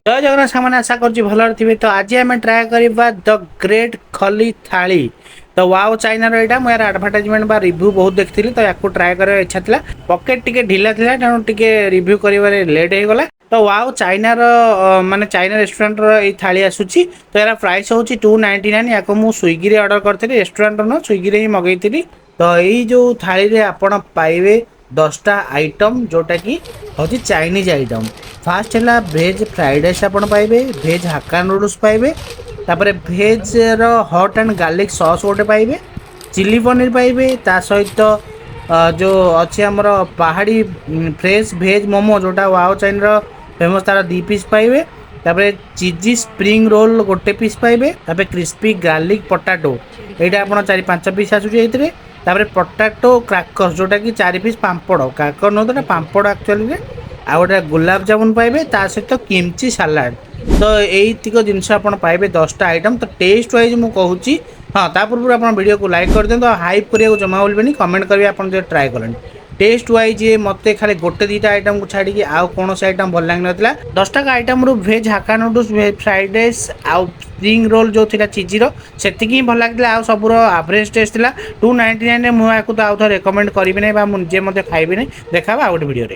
जय जगन्नाथ सामने आशा करुँच भल थे। तो आज आम ट्राए करवा द ग्रेट खली थाली। तो वाओ चाइना रहा मुझे आडभटाइजमेंट बा रिव्यू बहुत देखी तो या ट्राए कर इच्छा था। पकेट टी ढिला था तेणु टे रिव्यू कर लेट हो गला। तो वाओ चाइना माने चाइना रेस्टोरेंट रो थाली आसूची। तो यार प्राइस हूँ 299। या मुझे स्विगी ऑर्डर करी रेस्टोरेंट न स्विगी ही मगैली। तो यही जो थाली आपण पाइबे 10टा आइटम जोटा कि हूँ चाइनीज आइटम। फास्ट है भेज फ्राइड राइस आप पाइबे, भेज हाक्का नूडल्स पाइबे, तापर भेज रो हॉट एंड गार्लिक सॉस गोटे पाइबे, चिली पनीर पाइबे, ता सहित जो अच्छे आमर पहाड़ी फ्रेश भेज मोमो जोटा वाओ चाइन फेमस तार 2 पीस पाइबे। तापर चिजी स्प्रिंग रोल गोटे पीस पाइबे। तापर क्रिस्पी गार्लिक पोटाटो यहाँ आप 4-5 पीस आसूचे। तापर पोटाटो क्राकर जोटा कि 4 पीस पांपड़ क्राकर नो तो पांपड़ एक्चुअली आ गए गुलाब जामुन पाइबे ता सहित किमची सालाड। तो यहीक जिनस आप पाइबे 10टा आइटम। तो टेस्ट वाइज मुझे कहूँ हाँ ता पूर्व आप वीडियो को लाइक कर दिखाँ। हाइप करने को जमा बोलबे कमेंट करेंगे आप ट्राए करें। टेस्ट वाइज मत खाली गोटे 2टा आइटम को छाड़ी आउ कौन से आइटम भल लगे ना। 10टा आइटम रू भेज हाक्का नूडल्स, भेज फ्राइड राइस आउ स्प्रिंग रोल जो थी चिजीर से भल लगे। आउ सब एवरेज टेस्ट था 299। मुझे तो आउ थे रेकमेंड करी ना मुझे मत खाइबी ना। देखा आ गोटे वीडियो।